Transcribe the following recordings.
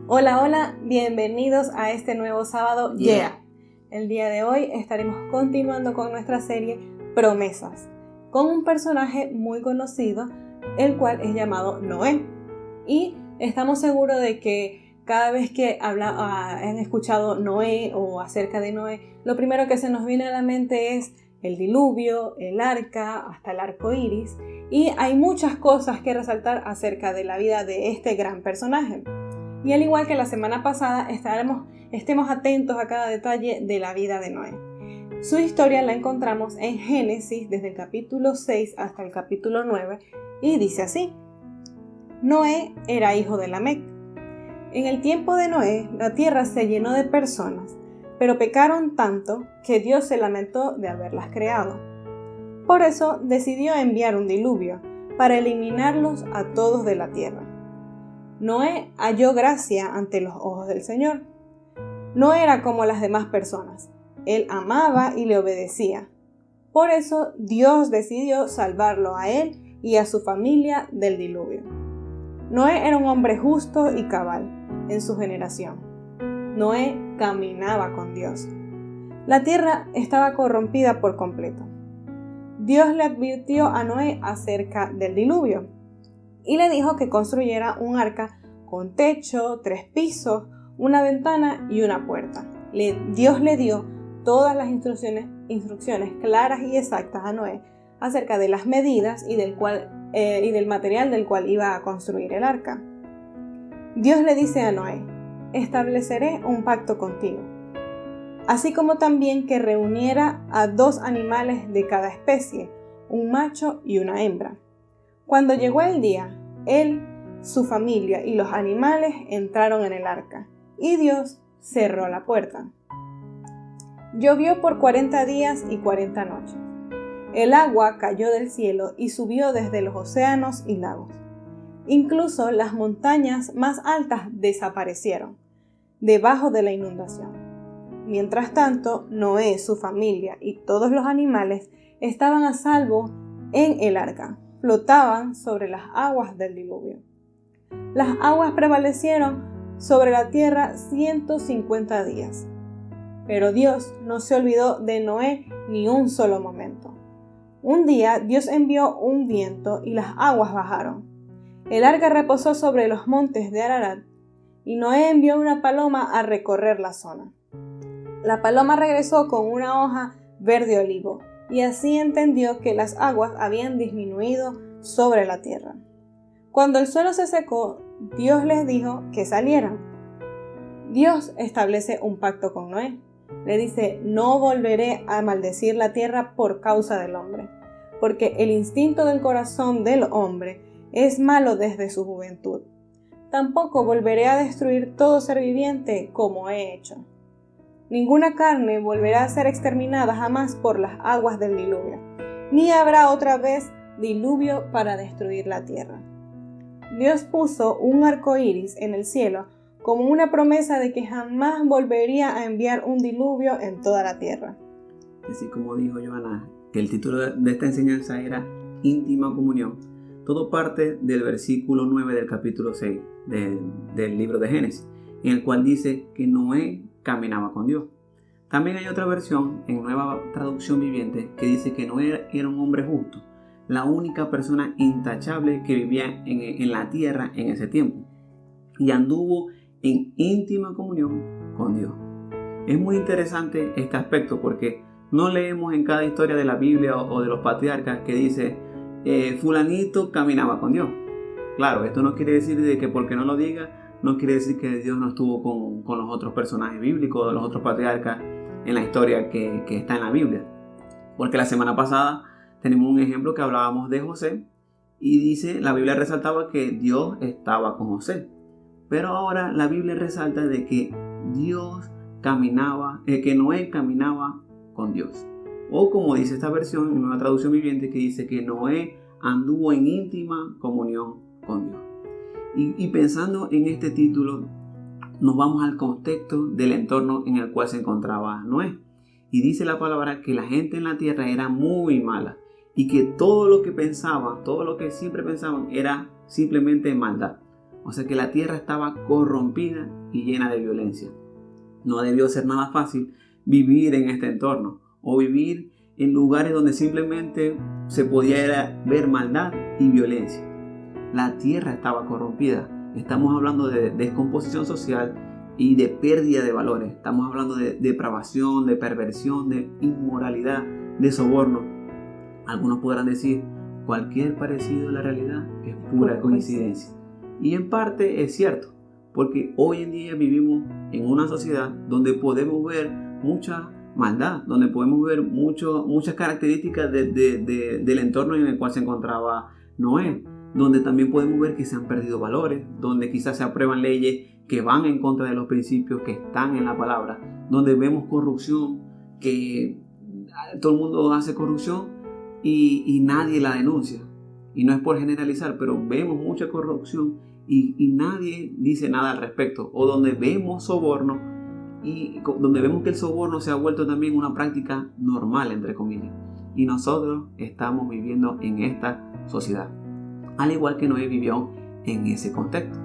Hola, hola, bienvenidos a este nuevo sábado. El día de hoy estaremos continuando con nuestra serie Promesas, con un personaje muy conocido, el cual es llamado Noé. Y estamos seguros de que cada vez que han escuchado Noé o acerca de Noé, lo primero que se nos viene a la mente es el diluvio, el arca, hasta el arco iris. Y hay muchas cosas que resaltar acerca de la vida de este gran personaje. Y al igual que la semana pasada, estemos atentos a cada detalle de la vida de Noé. Su historia la encontramos en Génesis desde el capítulo 6 hasta el capítulo 9 y dice así: Noé era hijo de Lamec. En el tiempo de Noé, la tierra se llenó de personas, pero pecaron tanto que Dios se lamentó de haberlas creado. Por eso decidió enviar un diluvio para eliminarlos a todos de la tierra. Noé halló gracia ante los ojos del Señor. No era como las demás personas. Él amaba y le obedecía. Por eso Dios decidió salvarlo a él y a su familia del diluvio. Noé era un hombre justo y cabal en su generación. Noé caminaba con Dios. La tierra estaba corrompida por completo. Dios le advirtió a Noé acerca del diluvio y le dijo que construyera un arca con techo, 3 pisos, una ventana y una puerta. Dios le dio todas las instrucciones claras y exactas a Noé acerca de las medidas y del material del cual iba a construir el arca. Dios le dice a Noé: estableceré un pacto contigo, así como también que reuniera a 2 animales de cada especie, un macho y una hembra. Cuando llegó el día, él, su familia y los animales entraron en el arca, y Dios cerró la puerta. Llovió por 40 días y 40 noches. El agua cayó del cielo y subió desde los océanos y lagos. Incluso las montañas más altas desaparecieron debajo de la inundación. Mientras tanto, Noé, su familia y todos los animales estaban a salvo en el arca. Flotaban sobre las aguas del diluvio. Las aguas prevalecieron sobre la tierra 150 días. Pero Dios no se olvidó de Noé ni un solo momento. Un día Dios envió un viento y las aguas bajaron. El arca reposó sobre los montes de Ararat y Noé envió una paloma a recorrer la zona. La paloma regresó con una hoja verde olivo y así entendió que las aguas habían disminuido sobre la tierra. Cuando el suelo se secó, Dios les dijo que salieran. Dios establece un pacto con Noé. Le dice: no volveré a maldecir la tierra por causa del hombre, porque el instinto del corazón del hombre es malo desde su juventud. Tampoco volveré a destruir todo ser viviente como he hecho. Ninguna carne volverá a ser exterminada jamás por las aguas del diluvio, ni habrá otra vez diluvio para destruir la tierra. Dios puso un arco iris en el cielo como una promesa de que jamás volvería a enviar un diluvio en toda la tierra. Así como dijo Joana, que el título de esta enseñanza era Íntima Comunión. Todo parte del versículo 9 del capítulo 6 del libro de Génesis, en el cual dice que Noé caminaba con Dios. También hay otra versión en Nueva Traducción Viviente que dice que Noé era un hombre justo, la única persona intachable que vivía en la tierra en ese tiempo, y anduvo en íntima comunión con Dios. Es muy interesante este aspecto porque no leemos en cada historia de la Biblia o de los patriarcas que dice fulanito caminaba con Dios. Claro, esto no quiere decir de que porque no lo diga no quiere decir que Dios no estuvo con los otros personajes bíblicos, los otros patriarcas en la historia que está en la Biblia. Porque la semana pasada tenemos un ejemplo que hablábamos de José y dice, la Biblia resaltaba que Dios estaba con José. Pero ahora la Biblia resalta de que que Noé caminaba con Dios. O como dice esta versión en una traducción viviente que dice que Noé anduvo en íntima comunión con Dios. Y pensando en este título, nos vamos al contexto del entorno en el cual se encontraba Noé. Y dice la palabra que la gente en la tierra era muy mala y que todo lo que pensaban, todo lo que siempre pensaban era simplemente maldad. O sea que la tierra estaba corrompida y llena de violencia. No debió ser nada fácil vivir en este entorno o vivir en lugares donde simplemente se podía ver maldad y violencia. La tierra estaba corrompida. Estamos hablando de descomposición social y de pérdida de valores. Estamos hablando de depravación, de perversión, de inmoralidad, de soborno. Algunos podrán decir, cualquier parecido a la realidad es pura coincidencia. Y en parte es cierto, porque hoy en día vivimos en una sociedad donde podemos ver mucha maldad, donde podemos ver muchas características del entorno en el cual se encontraba Noé, donde también podemos ver que se han perdido valores, donde quizás se aprueban leyes que van en contra de los principios que están en la palabra, donde vemos corrupción, que todo el mundo hace corrupción y nadie la denuncia. Y no es por generalizar, pero vemos mucha corrupción y nadie dice nada al respecto. O donde vemos soborno y donde vemos que el soborno se ha vuelto también una práctica normal, entre comillas. Y nosotros estamos viviendo en esta sociedad, al igual que Noé vivió en ese contexto.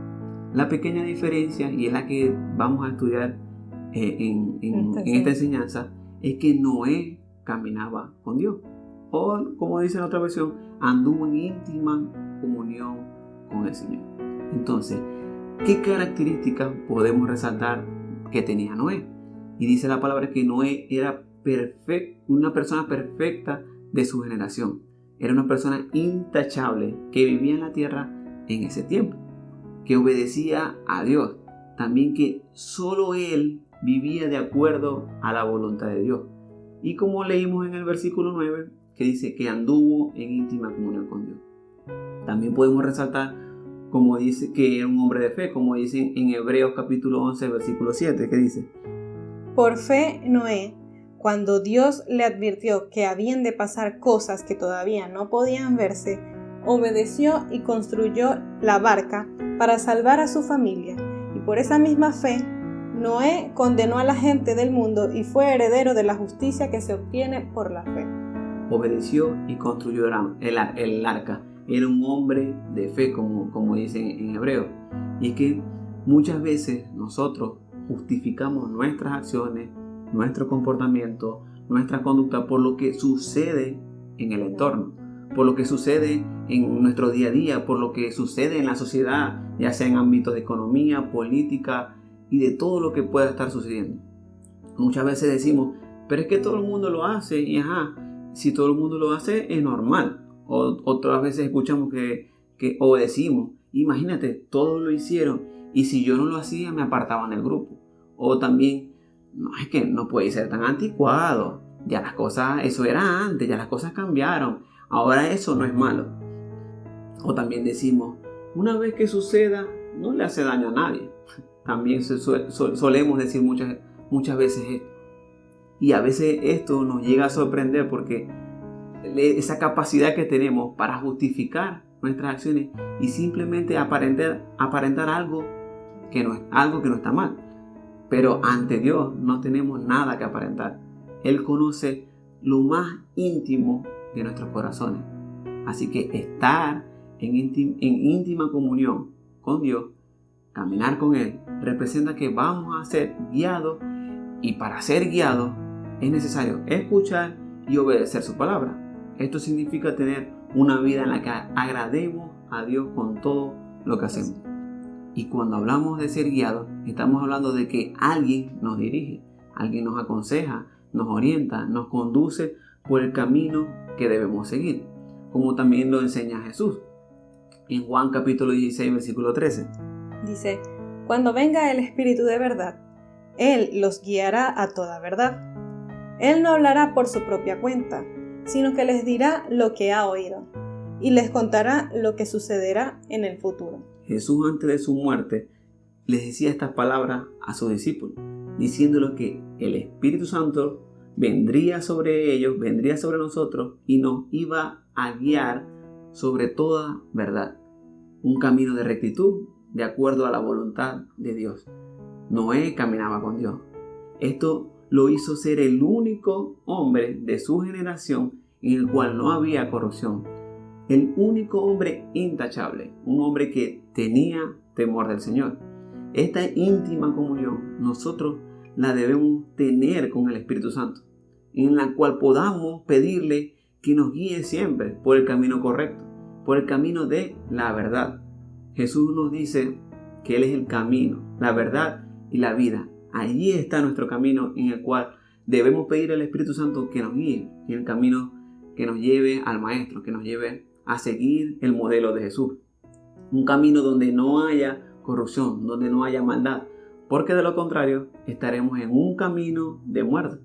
La pequeña diferencia, y es la que vamos a estudiar en esta enseñanza, es que Noé caminaba con Dios. O, como dice en otra versión, anduvo en íntima comunión con el Señor. Entonces, ¿qué características podemos resaltar que tenía Noé? Y dice la palabra que Noé era una persona perfecta de su generación. Era una persona intachable que vivía en la tierra en ese tiempo, que obedecía a Dios. También que solo él vivía de acuerdo a la voluntad de Dios. Y como leímos en el versículo 9, que dice que anduvo en íntima comunión con Dios. También podemos resaltar, como dice, que era un hombre de fe, como dice en Hebreos capítulo 11, versículo 7, que dice: Por fe Noé, cuando Dios le advirtió que habían de pasar cosas que todavía no podían verse, obedeció y construyó la barca para salvar a su familia. Y por esa misma fe, Noé condenó a la gente del mundo y fue heredero de la justicia que se obtiene por la fe. Obedeció y construyó el arca. Era un hombre de fe, como dicen en hebreo. Y es que muchas veces nosotros justificamos nuestras acciones, nuestro comportamiento, nuestra conducta por lo que sucede en el entorno, por lo que sucede en nuestro día a día, por lo que sucede en la sociedad, ya sea en ámbitos de economía, política y de todo lo que pueda estar sucediendo. Muchas veces decimos, pero es que todo el mundo lo hace y si todo el mundo lo hace es normal. O otras veces escuchamos o decimos, imagínate, todos lo hicieron y si yo no lo hacía me apartaban del grupo. O también, no, es que no puede ser tan anticuado, ya las cosas, eso era antes, ya las cosas cambiaron, ahora eso no es malo. O también decimos, una vez que suceda no le hace daño a nadie. También solemos decir muchas veces esto. Y a veces esto nos llega a sorprender porque esa capacidad que tenemos para justificar nuestras acciones y simplemente aparentar algo que no está mal. Pero ante Dios no tenemos nada que aparentar. Él conoce lo más íntimo de nuestros corazones. Así que estar en íntima comunión con Dios, caminar con Él, representa que vamos a ser guiados, y para ser guiados es necesario escuchar y obedecer su palabra. Esto significa tener una vida en la que agrademos a Dios con todo lo que hacemos. Y cuando hablamos de ser guiados, estamos hablando de que alguien nos dirige, alguien nos aconseja, nos orienta, nos conduce por el camino que debemos seguir, como también lo enseña Jesús. En Juan capítulo 16, versículo 13. Dice, cuando venga el Espíritu de verdad, Él los guiará a toda verdad. Él no hablará por su propia cuenta, sino que les dirá lo que ha oído y les contará lo que sucederá en el futuro. Jesús, antes de su muerte, les decía estas palabras a sus discípulos, diciéndoles que el Espíritu Santo vendría sobre ellos, vendría sobre nosotros y nos iba a guiar sobre toda verdad. Un camino de rectitud de acuerdo a la voluntad de Dios. Noé caminaba con Dios. Esto lo hizo ser el único hombre de su generación en el cual no había corrupción. El único hombre intachable, un hombre que tenía temor del Señor. Esta íntima comunión nosotros la debemos tener con el Espíritu Santo, en la cual podamos pedirle que nos guíe siempre por el camino correcto, por el camino de la verdad. Jesús nos dice que Él es el camino, la verdad y la vida. Allí está nuestro camino en el cual debemos pedir al Espíritu Santo que nos guíe en el camino que nos lleve al Maestro, que nos lleve a seguir el modelo de Jesús. Un camino donde no haya corrupción, donde no haya maldad, porque de lo contrario estaremos en un camino de muerte,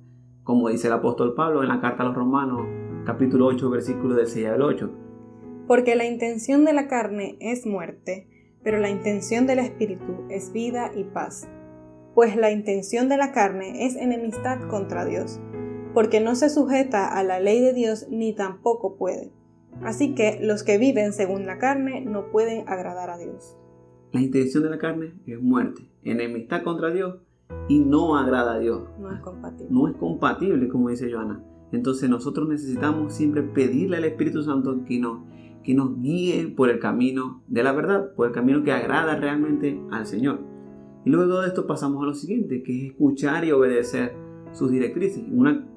como dice el apóstol Pablo en la carta a los Romanos, capítulo 8, versículos del 6 al 8. Porque la intención de la carne es muerte, pero la intención del Espíritu es vida y paz. Pues la intención de la carne es enemistad contra Dios, porque no se sujeta a la ley de Dios ni tampoco puede. Así que los que viven según la carne no pueden agradar a Dios. La intención de la carne es muerte, enemistad contra Dios y no agrada a Dios. No es compatible. No es compatible, como dice Joana. Entonces nosotros necesitamos siempre pedirle al Espíritu Santo que nos guíe por el camino de la verdad, por el camino que agrada realmente al Señor. Y luego de esto pasamos a lo siguiente, que es escuchar y obedecer sus directrices. Una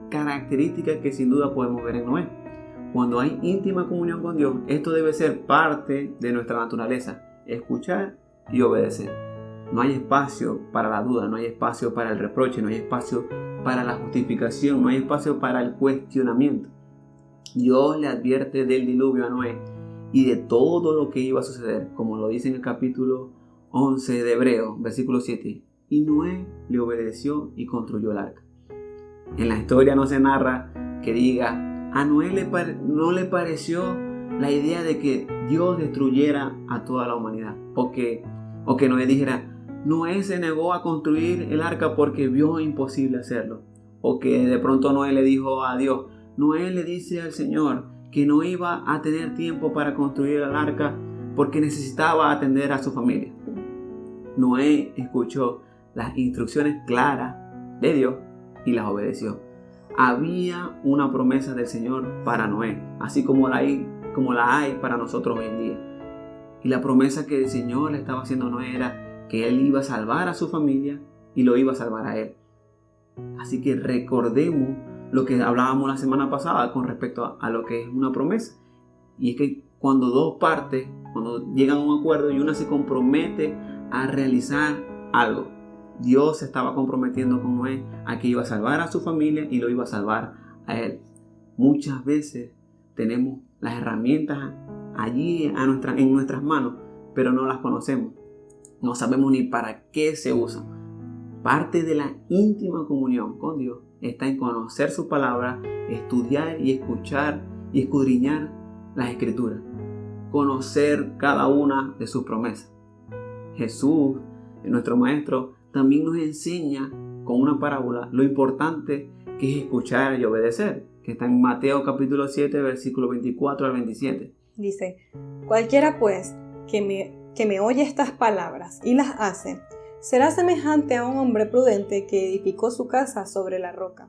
característica que sin duda podemos ver en Noé. Cuando hay íntima comunión con Dios, esto debe ser parte de nuestra naturaleza, escuchar y obedecer. No hay espacio para la duda, no hay espacio para el reproche, no hay espacio para la justificación, no hay espacio para el cuestionamiento. Dios le advierte del diluvio a Noé y de todo lo que iba a suceder, como lo dice en el capítulo 11 de Hebreos, versículo 7. Y Noé le obedeció y construyó el arca. En la historia no se narra que diga, a Noé no le pareció la idea de que Dios destruyera a toda la humanidad. O que Noé dijera, Noé se negó a construir el arca porque vio imposible hacerlo. O que de pronto Noé le dijo a Dios, Noé le dice al Señor que no iba a tener tiempo para construir el arca porque necesitaba atender a su familia. Noé escuchó las instrucciones claras de Dios y las obedeció. Había una promesa del Señor para Noé, así como la hay para nosotros hoy en día. Y la promesa que el Señor le estaba haciendo a Noé era que Él iba a salvar a su familia y lo iba a salvar a él. Así que recordemos lo que hablábamos la semana pasada con respecto a lo que es una promesa. Y es que cuando dos partes, cuando llegan a un acuerdo y una se compromete a realizar algo, Dios se estaba comprometiendo con Noé a que iba a salvar a su familia y lo iba a salvar a él. Muchas veces tenemos las herramientas allí en nuestras manos, pero no las conocemos. No sabemos ni para qué se usan. Parte de la íntima comunión con Dios está en conocer su palabra, estudiar y escuchar y escudriñar las Escrituras, conocer cada una de sus promesas. Jesús, nuestro Maestro, también nos enseña con una parábola lo importante que es escuchar y obedecer, que está en Mateo capítulo 7, versículo 24 al 27. Dice, cualquiera pues que me oye estas palabras y las hace, será semejante a un hombre prudente que edificó su casa sobre la roca.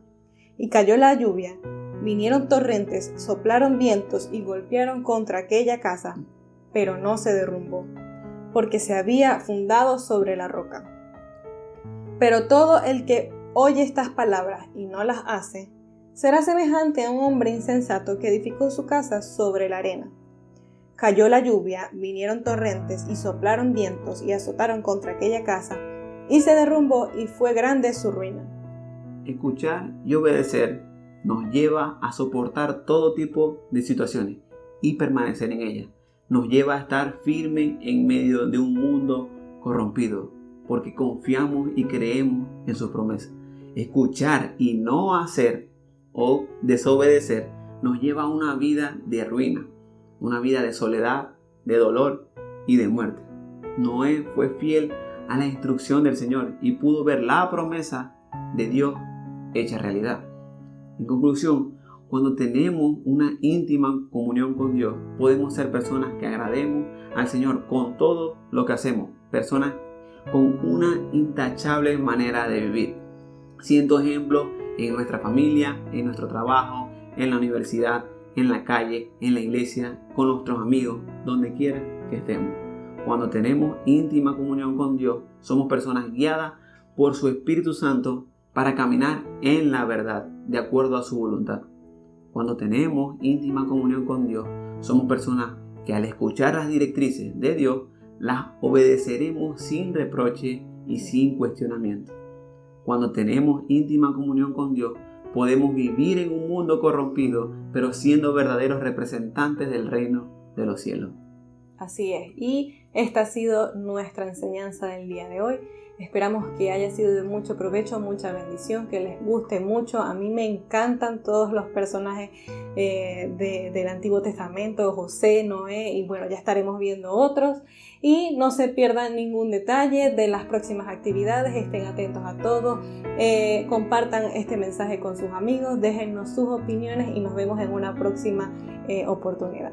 Y cayó la lluvia, vinieron torrentes, soplaron vientos y golpearon contra aquella casa, pero no se derrumbó, porque se había fundado sobre la roca. Pero todo el que oye estas palabras y no las hace, será semejante a un hombre insensato que edificó su casa sobre la arena. Cayó la lluvia, vinieron torrentes y soplaron vientos y azotaron contra aquella casa, y se derrumbó y fue grande su ruina. Escuchar y obedecer nos lleva a soportar todo tipo de situaciones y permanecer en ellas. Nos lleva a estar firmes en medio de un mundo corrompido, porque confiamos y creemos en sus promesas. Escuchar y no hacer o desobedecer nos lleva a una vida de ruina, una vida de soledad, de dolor y de muerte. Noé fue fiel a la instrucción del Señor y pudo ver la promesa de Dios hecha realidad. En conclusión, cuando tenemos una íntima comunión con Dios, podemos ser personas que agrademos al Señor con todo lo que hacemos, personas con una intachable manera de vivir, siendo ejemplos en nuestra familia, en nuestro trabajo, en la universidad, en la calle, en la iglesia, con nuestros amigos, donde quiera que estemos. Cuando tenemos íntima comunión con Dios, somos personas guiadas por su Espíritu Santo para caminar en la verdad, de acuerdo a su voluntad. Cuando tenemos íntima comunión con Dios, somos personas que al escuchar las directrices de Dios, las obedeceremos sin reproche y sin cuestionamiento. Cuando tenemos íntima comunión con Dios, podemos vivir en un mundo corrompido, pero siendo verdaderos representantes del reino de los cielos. Así es, y esta ha sido nuestra enseñanza del día de hoy. Esperamos que haya sido de mucho provecho, mucha bendición, que les guste mucho. A mí me encantan todos los personajes del Antiguo Testamento, José, Noé, y bueno, ya estaremos viendo otros. Y no se pierdan ningún detalle de las próximas actividades, estén atentos a todo, compartan este mensaje con sus amigos, déjennos sus opiniones y nos vemos en una próxima oportunidad.